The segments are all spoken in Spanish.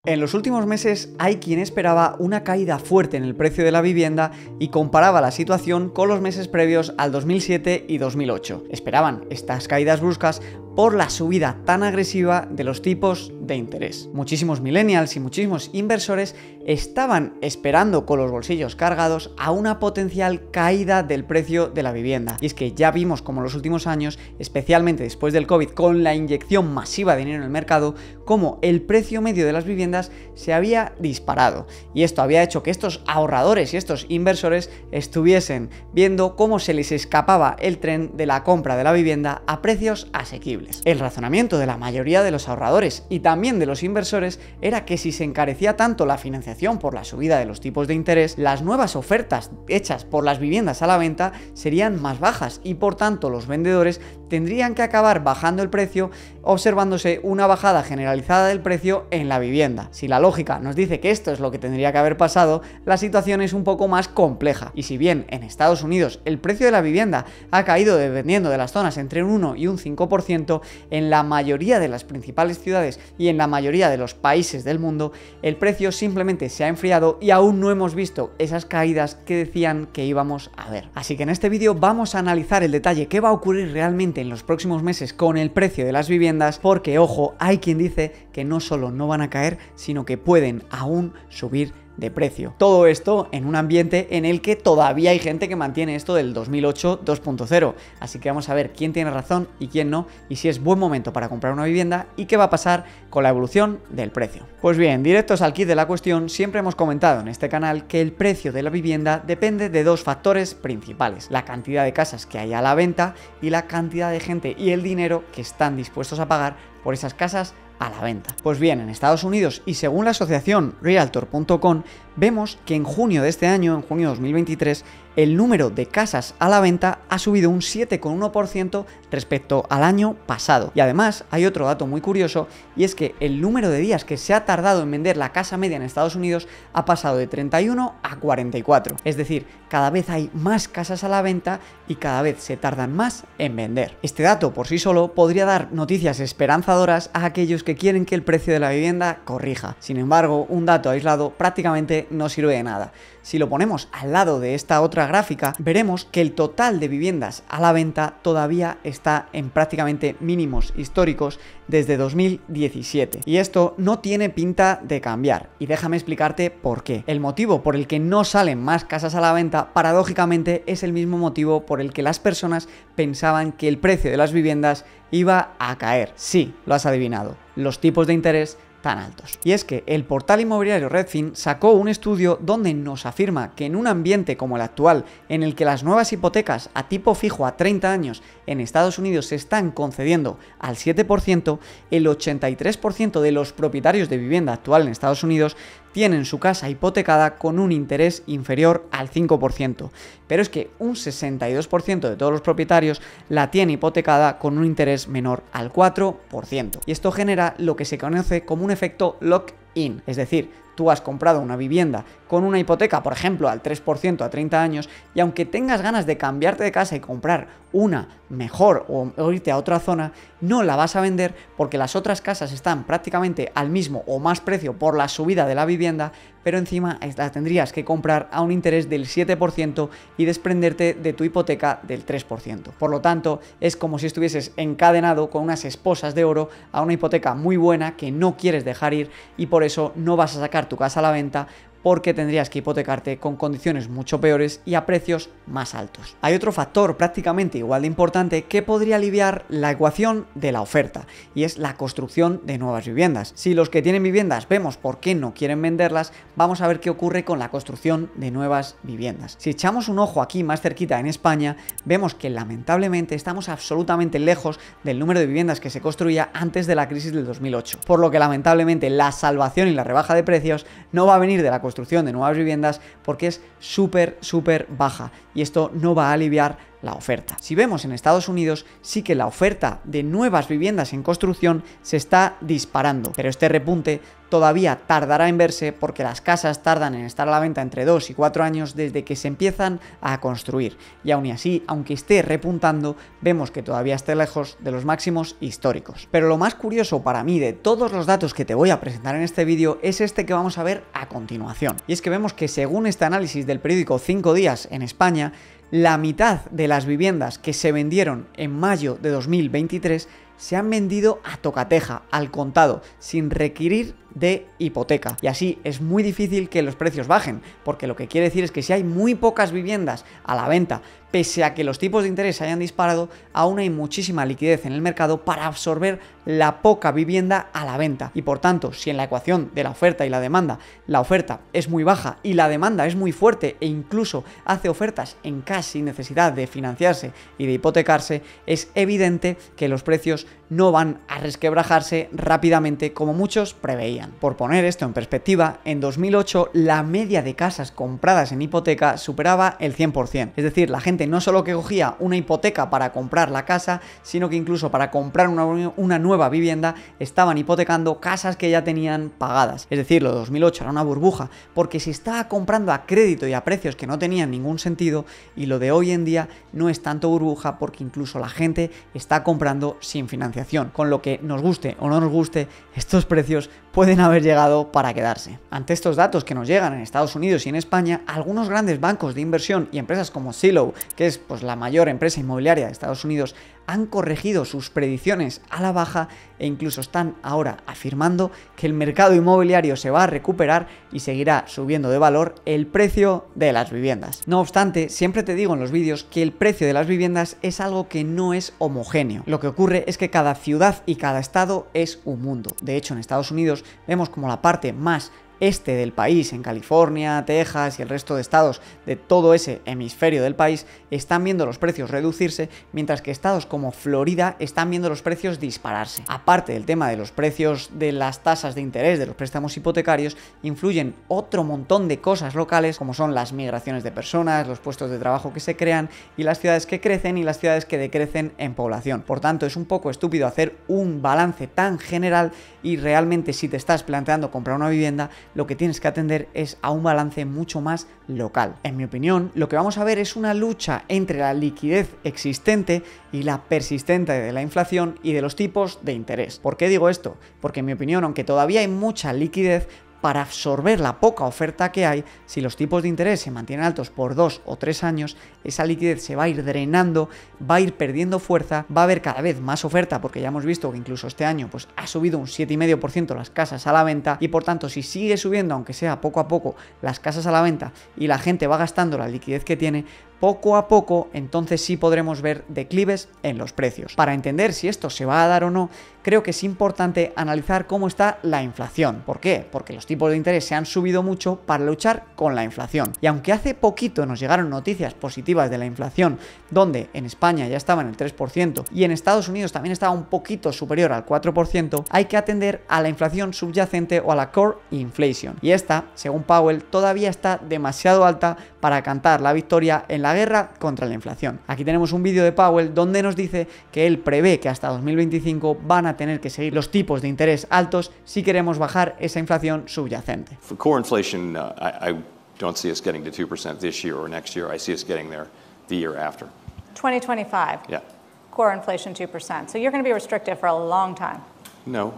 En los últimos meses hay quien esperaba una caída fuerte en el precio de la vivienda y comparaba la situación con los meses previos al 2007 y 2008. Esperaban estas caídas bruscas por la subida tan agresiva de los tipos de interés. Muchísimos millennials y muchísimos inversores estaban esperando con los bolsillos cargados a una potencial caída del precio de la vivienda. Y es que ya vimos como en los últimos años, especialmente después del COVID, con la inyección masiva de dinero en el mercado, como el precio medio de las viviendas se había disparado. Y esto había hecho que estos ahorradores y estos inversores estuviesen viendo cómo se les escapaba el tren de la compra de la vivienda a precios asequibles. El razonamiento de la mayoría de los ahorradores y también de los inversores era que si se encarecía tanto la financiación por la subida de los tipos de interés, las nuevas ofertas hechas por las viviendas a la venta serían más bajas y por tanto los vendedores tendrían que acabar bajando el precio, observándose una bajada generalizada del precio en la vivienda. Si la lógica nos dice que esto es lo que tendría que haber pasado, la situación es un poco más compleja. Y si bien en Estados Unidos el precio de la vivienda ha caído dependiendo de las zonas entre un 1 y un 5%, en la mayoría de las principales ciudades y en la mayoría de los países del mundo, el precio simplemente se ha enfriado y aún no hemos visto esas caídas que decían que íbamos a ver. Así que en este vídeo vamos a analizar el detalle qué va a ocurrir realmente en los próximos meses con el precio de las viviendas, porque ojo, hay quien dice que no solo no van a caer, sino que pueden aún subir de precio. Todo esto en un ambiente en el que todavía hay gente que mantiene esto del 2008 2.0. Así que vamos a ver quién tiene razón y quién no, y si es buen momento para comprar una vivienda y qué va a pasar con la evolución del precio. Pues bien, directos al kit de la cuestión, siempre hemos comentado en este canal que el precio de la vivienda depende de dos factores principales: la cantidad de casas que hay a la venta y la cantidad de gente y el dinero que están dispuestos a pagar por esas casas a la venta. Pues bien, en Estados Unidos y según la asociación Realtor.com, vemos que en junio de este año, en junio de 2023, el número de casas a la venta ha subido un 7,1% respecto al año pasado. Y además hay otro dato muy curioso, y es que el número de días que se ha tardado en vender la casa media en Estados Unidos ha pasado de 31 a 44. Es decir, cada vez hay más casas a la venta y cada vez se tardan más en vender. Este dato por sí solo podría dar noticias esperanzadoras a aquellos que quieren que el precio de la vivienda corrija. Sin embargo, un dato aislado prácticamente no sirve de nada. Si lo ponemos al lado de esta otra gráfica, veremos que el total de viviendas a la venta todavía está en prácticamente mínimos históricos desde 2017. Y esto no tiene pinta de cambiar. Y déjame explicarte por qué. El motivo por el que no salen más casas a la venta, paradójicamente, es el mismo motivo por el que las personas pensaban que el precio de las viviendas iba a caer. Sí, lo has adivinado. Los tipos de interés tan altos. Y es que el portal inmobiliario Redfin sacó un estudio donde nos afirma que en un ambiente como el actual, en el que las nuevas hipotecas a tipo fijo a 30 años en Estados Unidos se están concediendo al 7%, el 83% de los propietarios de vivienda actual en Estados Unidos tienen su casa hipotecada con un interés inferior al 5%. Pero es que un 62% de todos los propietarios la tiene hipotecada con un interés menor al 4%. Y esto genera lo que se conoce como un efecto lock-in, es decir, tú has comprado una vivienda con una hipoteca, por ejemplo, al 3% a 30 años, y aunque tengas ganas de cambiarte de casa y comprar una mejor o irte a otra zona, no la vas a vender porque las otras casas están prácticamente al mismo o más precio por la subida de la vivienda, pero encima la tendrías que comprar a un interés del 7% y desprenderte de tu hipoteca del 3%. Por lo tanto, es como si estuvieses encadenado con unas esposas de oro a una hipoteca muy buena que no quieres dejar ir, y por eso no vas a sacar tu casa a la venta, porque tendrías que hipotecarte con condiciones mucho peores y a precios más altos. Hay otro factor prácticamente igual de importante que podría aliviar la ecuación de la oferta, y es la construcción de nuevas viviendas. Si los que tienen viviendas vemos por qué no quieren venderlas, vamos a ver qué ocurre con la construcción de nuevas viviendas. Si echamos un ojo aquí más cerquita en España, vemos que lamentablemente estamos absolutamente lejos del número de viviendas que se construía antes de la crisis del 2008, por lo que lamentablemente la salvación y la rebaja de precios no va a venir de la construcción de nuevas viviendas, porque es súper baja, y esto no va a aliviar la oferta. Si vemos en Estados Unidos, sí que la oferta de nuevas viviendas en construcción se está disparando, pero este repunte todavía tardará en verse porque las casas tardan en estar a la venta entre 2 y 4 años desde que se empiezan a construir. Y aún así, aunque esté repuntando, vemos que todavía está lejos de los máximos históricos. Pero lo más curioso para mí de todos los datos que te voy a presentar en este vídeo es este que vamos a ver a continuación. Y es que vemos que según este análisis del periódico 5 Días en España, la mitad de las viviendas que se vendieron en mayo de 2023 se han vendido a tocateja, al contado, sin requerir de hipoteca. Y así es muy difícil que los precios bajen, porque lo que quiere decir es que si hay muy pocas viviendas a la venta, pese a que los tipos de interés se hayan disparado, aún hay muchísima liquidez en el mercado para absorber la poca vivienda a la venta. Y por tanto, si en la ecuación de la oferta y la demanda, la oferta es muy baja y la demanda es muy fuerte e incluso hace ofertas en cash sin necesidad de financiarse y de hipotecarse, es evidente que los precios no van a resquebrajarse rápidamente como muchos preveían. Por poner esto en perspectiva, en 2008 la media de casas compradas en hipoteca superaba el 100%. Es decir, la gente no solo que cogía una hipoteca para comprar la casa, sino que incluso para comprar una nueva vivienda estaban hipotecando casas que ya tenían pagadas. Es decir, lo de 2008 era una burbuja porque se estaba comprando a crédito y a precios que no tenían ningún sentido, y lo de hoy en día no es tanto burbuja porque incluso la gente está comprando sin financiación. Con lo que nos guste o no nos guste, estos precios pueden haber llegado para quedarse. Ante estos datos que nos llegan en Estados Unidos y en España, algunos grandes bancos de inversión y empresas como Zillow, que es la mayor empresa inmobiliaria de Estados Unidos, han corregido sus predicciones a la baja e incluso están ahora afirmando que el mercado inmobiliario se va a recuperar y seguirá subiendo de valor el precio de las viviendas. No obstante, siempre te digo en los vídeos que el precio de las viviendas es algo que no es homogéneo. Lo que ocurre es que cada ciudad y cada estado es un mundo. De hecho, en Estados Unidos vemos como la parte más este del país, en California, Texas y el resto de estados de todo ese hemisferio del país, están viendo los precios reducirse, mientras que estados como Florida están viendo los precios dispararse. Aparte del tema de los precios de las tasas de interés de los préstamos hipotecarios, influyen otro montón de cosas locales, como son las migraciones de personas, los puestos de trabajo que se crean y las ciudades que crecen y las ciudades que decrecen en población. Por tanto, es un poco estúpido hacer un balance tan general y realmente si te estás planteando comprar una vivienda, lo que tienes que atender es a un balance mucho más local. En mi opinión, lo que vamos a ver es una lucha entre la liquidez existente y la persistente de la inflación y de los tipos de interés. ¿Por qué digo esto? Porque en mi opinión, aunque todavía hay mucha liquidez, para absorber la poca oferta que hay, si los tipos de interés se mantienen altos por 2 o 3 años, esa liquidez se va a ir drenando, va a ir perdiendo fuerza, va a haber cada vez más oferta, porque ya hemos visto que incluso este año ha subido un 7,5% las casas a la venta, y por tanto si sigue subiendo, aunque sea poco a poco, las casas a la venta y la gente va gastando la liquidez que tiene, poco a poco, entonces sí podremos ver declives en los precios. Para entender si esto se va a dar o no, creo que es importante analizar cómo está la inflación. ¿Por qué? Porque los tipos de interés se han subido mucho para luchar con la inflación. Y aunque hace poquito nos llegaron noticias positivas de la inflación, donde en España ya estaba en el 3% y en Estados Unidos también estaba un poquito superior al 4%, hay que atender a la inflación subyacente o a la core inflation. Y esta, según Powell, todavía está demasiado alta para cantar la victoria en la guerra contra la inflación. Aquí tenemos un vídeo de Powell donde nos dice que él prevé que hasta 2025 van a tener que seguir los tipos de interés altos si queremos bajar esa inflación subyacente. For core inflation, I don't see us getting to 2% this year or next year. I see us getting there the year after. 2025? Yeah. Core inflation 2%. So you're going to be restrictive for a long time. No,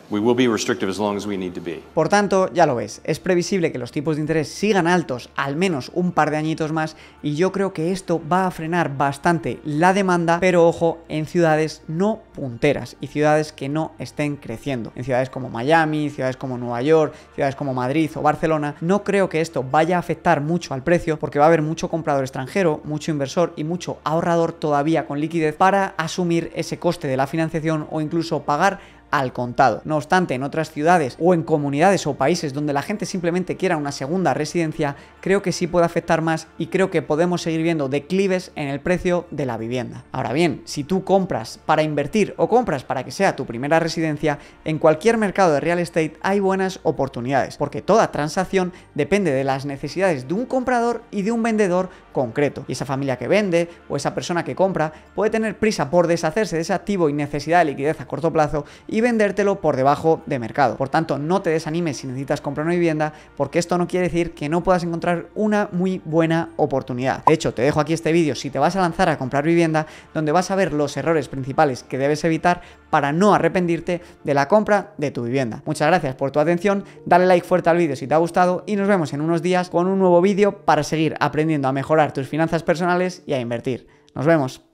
we will be restrictive as long as we need to be. Por tanto, ya lo ves, es previsible que los tipos de interés sigan altos al menos un par de añitos más, y yo creo que esto va a frenar bastante la demanda, pero ojo, en ciudades no punteras y ciudades que no estén creciendo. En ciudades como Miami, ciudades como Nueva York, ciudades como Madrid o Barcelona, no creo que esto vaya a afectar mucho al precio, porque va a haber mucho comprador extranjero, mucho inversor y mucho ahorrador todavía con liquidez para asumir ese coste de la financiación o incluso pagar al contado. No obstante, en otras ciudades o en comunidades o países donde la gente simplemente quiera una segunda residencia, creo que sí puede afectar más y creo que podemos seguir viendo declives en el precio de la vivienda. Ahora bien, si tú compras para invertir o compras para que sea tu primera residencia, en cualquier mercado de real estate hay buenas oportunidades, porque toda transacción depende de las necesidades de un comprador y de un vendedor concreto. Y esa familia que vende o esa persona que compra puede tener prisa por deshacerse de ese activo y necesidad de liquidez a corto plazo y vendértelo por debajo de mercado. Por tanto, no te desanimes si necesitas comprar una vivienda, porque esto no quiere decir que no puedas encontrar una muy buena oportunidad. De hecho, te dejo aquí este vídeo si te vas a lanzar a comprar vivienda, donde vas a ver los errores principales que debes evitar para no arrepentirte de la compra de tu vivienda. Muchas gracias por tu atención, dale like fuerte al vídeo si te ha gustado y nos vemos en unos días con un nuevo vídeo para seguir aprendiendo a mejorar tus finanzas personales y a invertir. Nos vemos.